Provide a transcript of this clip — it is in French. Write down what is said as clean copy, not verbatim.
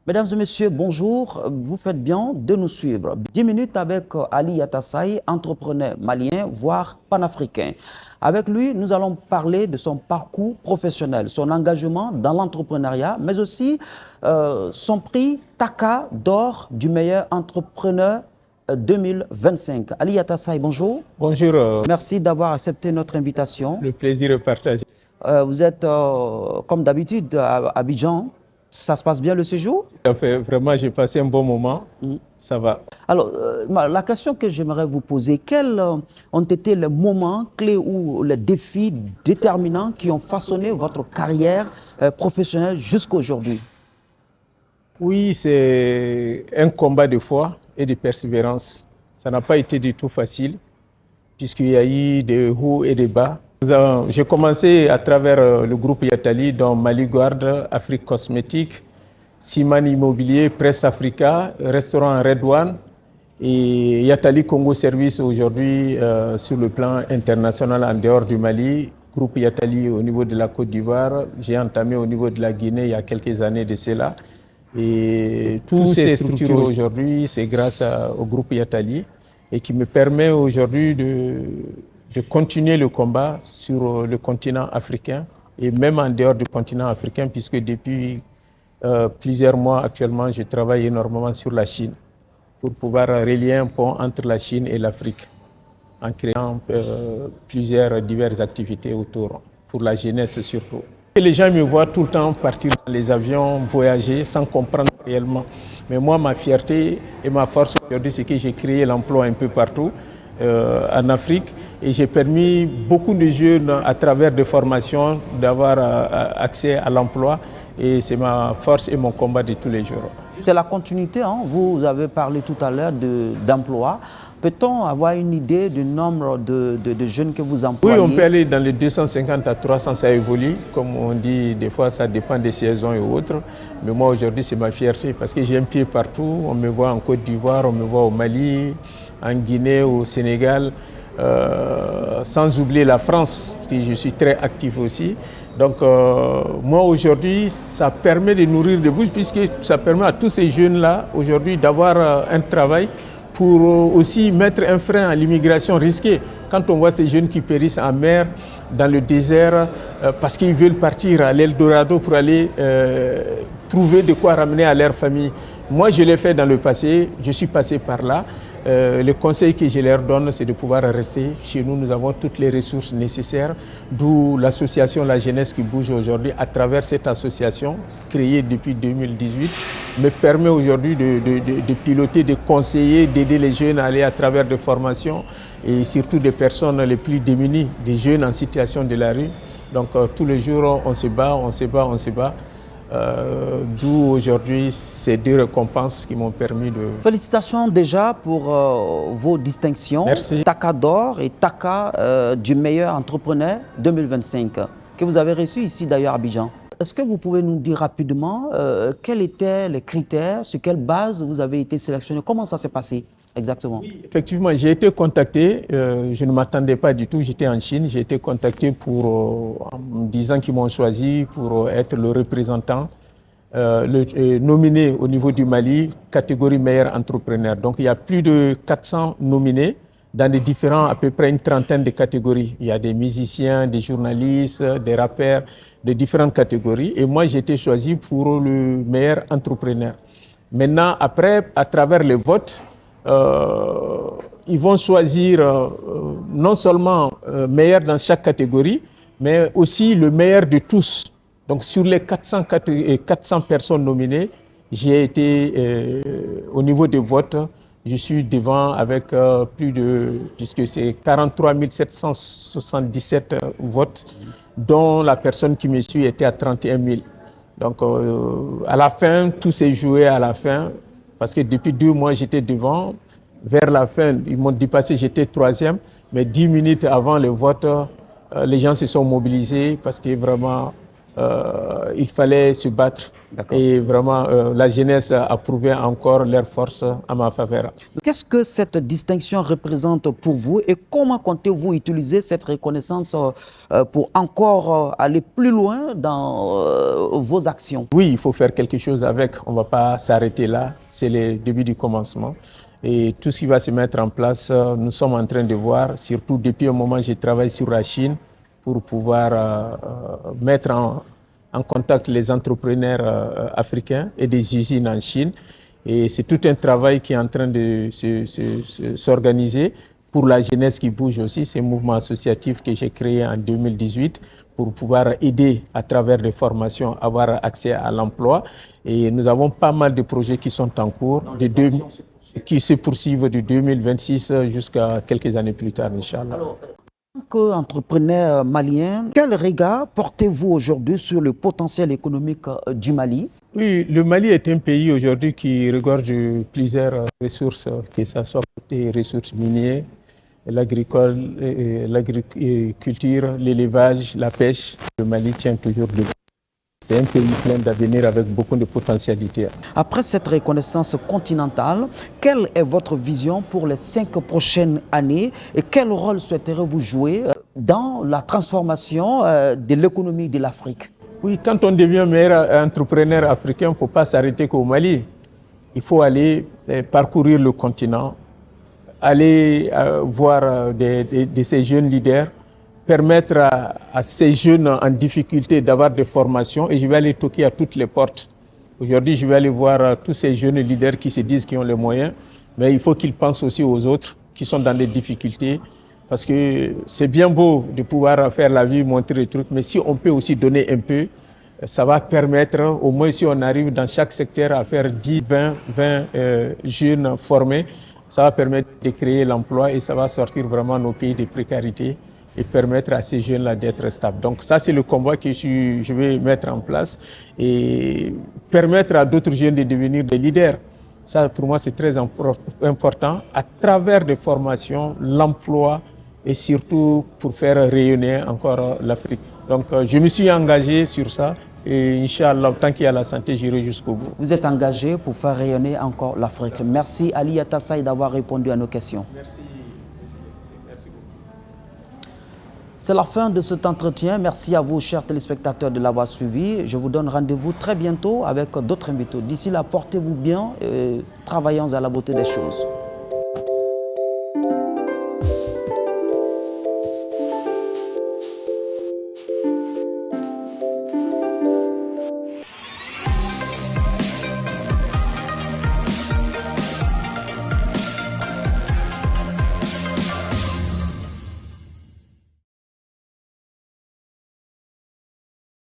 Mesdames et messieurs, bonjour. Vous faites bien de nous suivre. 10 minutes avec Ali Yatassaye, entrepreneur malien, voire panafricain. Avec lui, nous allons parler de son parcours professionnel, son engagement dans l'entrepreneuriat, mais aussi son prix Taka d'or du meilleur entrepreneur 2025. Ali Yatassaye, bonjour. Bonjour. Merci d'avoir accepté notre invitation. Le plaisir est partagé. Vous êtes, comme d'habitude, à Abidjan. Ça se passe bien le séjour? Vraiment, j'ai passé un bon moment. Ça va. Alors, la question que j'aimerais vous poser, quels ont été les moments clés ou les défis déterminants qui ont façonné votre carrière professionnelle jusqu'à aujourd'hui? Oui, c'est un combat de foi et de persévérance. Ça n'a pas été du tout facile, puisqu'il y a eu des hauts et des bas. J'ai commencé à travers le groupe Yatali dans Mali Guard, Afrique Cosmétique, Siman Immobilier, Presse Africa, restaurant Red One et Yatali Congo Service aujourd'hui sur le plan international en dehors du Mali. Groupe Yatali au niveau de la Côte d'Ivoire, j'ai entamé au niveau de la Guinée il y a quelques années de cela. Et toutes ces structures aujourd'hui, c'est grâce au groupe Yatali et qui me permet aujourd'hui de continuer le combat sur le continent africain et même en dehors du continent africain, puisque depuis plusieurs mois actuellement, je travaille énormément sur la Chine pour pouvoir relier un pont entre la Chine et l'Afrique en créant plusieurs diverses activités autour, pour la jeunesse surtout. Et les gens me voient tout le temps partir dans les avions, voyager sans comprendre réellement. Mais moi, ma fierté et ma force aujourd'hui, c'est que j'ai créé l'emploi un peu partout en Afrique. Et j'ai permis beaucoup de jeunes, à travers des formations, d'avoir accès à l'emploi. Et c'est ma force et mon combat de tous les jours. C'est la continuité, hein? Vous avez parlé tout à l'heure d'emploi. Peut-on avoir une idée du nombre de jeunes que vous employez? Oui, on peut aller dans les 250 à 300, ça évolue. Comme on dit, des fois, ça dépend des saisons et autres. Mais moi, aujourd'hui, c'est ma fierté parce que j'ai un pied partout. On me voit en Côte d'Ivoire, on me voit au Mali, en Guinée, au Sénégal. Sans oublier la France, où je suis très actif aussi. Donc moi aujourd'hui, ça permet de nourrir des bouches puisque ça permet à tous ces jeunes-là aujourd'hui d'avoir un travail pour aussi mettre un frein à l'immigration risquée. Quand on voit ces jeunes qui périssent en mer, dans le désert, parce qu'ils veulent partir à l'Eldorado pour aller trouver de quoi ramener à leur famille. Moi, je l'ai fait dans le passé, je suis passé par là. Le conseil que je leur donne, c'est de pouvoir rester. Chez nous, nous avons toutes les ressources nécessaires, d'où l'association La Jeunesse qui bouge aujourd'hui. À travers cette association, créée depuis 2018, me permet aujourd'hui de piloter, de conseiller, d'aider les jeunes à aller à travers des formations et surtout des personnes les plus démunies, des jeunes en situation de la rue. Donc tous les jours, on se bat, on se bat, on se bat. D'où aujourd'hui ces deux récompenses qui m'ont permis de... Félicitations déjà pour vos distinctions. Merci. Taka d'or et Taka du meilleur entrepreneur 2025 que vous avez reçu ici d'ailleurs à Abidjan. Est-ce que vous pouvez nous dire rapidement quels étaient les critères, sur quelle base vous avez été sélectionné? Comment ça s'est passé exactement? Oui, effectivement, j'ai été contacté, je ne m'attendais pas du tout, j'étais en Chine, j'ai été contacté en me disant qu'ils m'ont choisi pour être le représentant, nominé au niveau du Mali, catégorie meilleur entrepreneur. Donc il y a plus de 400 nominés dans des différents, à peu près une trentaine de catégories. Il y a des musiciens, des journalistes, des rappeurs, de différentes catégories. Et moi, j'ai été choisi pour le meilleur entrepreneur. Maintenant, après, à travers les votes, ils vont choisir non seulement meilleur dans chaque catégorie, mais aussi le meilleur de tous. Donc sur les 400 personnes nominées, j'ai été au niveau des votes, je suis devant avec plus de, puisque c'est 43 777 votes, dont la personne qui me suit était à 31 000. Donc à la fin, tout s'est joué à la fin. Parce que depuis 2 mois, j'étais devant. Vers la fin, ils m'ont dépassé, j'étais 3e. Mais 10 minutes avant le vote, les gens se sont mobilisés parce que vraiment, il fallait se battre. Et vraiment, la jeunesse a prouvé encore leur force à ma faveur. Qu'est-ce que cette distinction représente pour vous et comment comptez-vous utiliser cette reconnaissance pour encore aller plus loin dans vos actions? Oui, il faut faire quelque chose avec. On ne va pas s'arrêter là. C'est le début du commencement. Et tout ce qui va se mettre en place, nous sommes en train de voir, surtout depuis un moment, je travaille sur la Chine pour pouvoir mettre en contact les entrepreneurs africains et des usines en Chine. Et c'est tout un travail qui est en train de s'organiser pour la jeunesse qui bouge aussi. C'est un mouvement associatif que j'ai créé en 2018 pour pouvoir aider à travers des formations à avoir accès à l'emploi. Et nous avons pas mal de projets qui sont en cours, qui se poursuivent de 2026 jusqu'à quelques années plus tard, Inch'Allah. En tant qu'entrepreneur malien, quel regard portez-vous aujourd'hui sur le potentiel économique du Mali? Oui, le Mali est un pays aujourd'hui qui regorge plusieurs ressources, que ce soit des ressources minières, l'agriculture, l'élevage, la pêche. Le Mali tient toujours debout. C'est un pays plein d'avenir avec beaucoup de potentialités. Après cette reconnaissance continentale, quelle est votre vision pour les 5 prochaines années et quel rôle souhaiterez-vous jouer dans la transformation de l'économie de l'Afrique? Oui, quand on devient meilleur entrepreneur africain, il ne faut pas s'arrêter qu'au Mali. Il faut aller parcourir le continent, aller voir de ces jeunes leaders, permettre à ces jeunes en difficulté d'avoir des formations et je vais aller toquer à toutes les portes. Aujourd'hui, je vais aller voir tous ces jeunes leaders qui se disent qu'ils ont les moyens, mais il faut qu'ils pensent aussi aux autres qui sont dans des difficultés parce que c'est bien beau de pouvoir faire la vie, montrer des trucs, mais si on peut aussi donner un peu, ça va permettre, au moins si on arrive dans chaque secteur à faire 10, 20 jeunes formés, ça va permettre de créer l'emploi et ça va sortir vraiment nos pays de précarité et permettre à ces jeunes-là d'être stables. Donc ça, c'est le combat que je vais mettre en place et permettre à d'autres jeunes de devenir des leaders. Ça, pour moi, c'est très important à travers des formations, l'emploi et surtout pour faire rayonner encore l'Afrique. Donc je me suis engagé sur ça et Inch'Allah, tant qu'il y a la santé, j'irai jusqu'au bout. Vous êtes engagé pour faire rayonner encore l'Afrique. Merci Ali Yatassaye d'avoir répondu à nos questions. Merci. C'est la fin de cet entretien. Merci à vous, chers téléspectateurs, de l'avoir suivi. Je vous donne rendez-vous très bientôt avec d'autres invités. D'ici là, portez-vous bien et travaillons à la beauté des choses.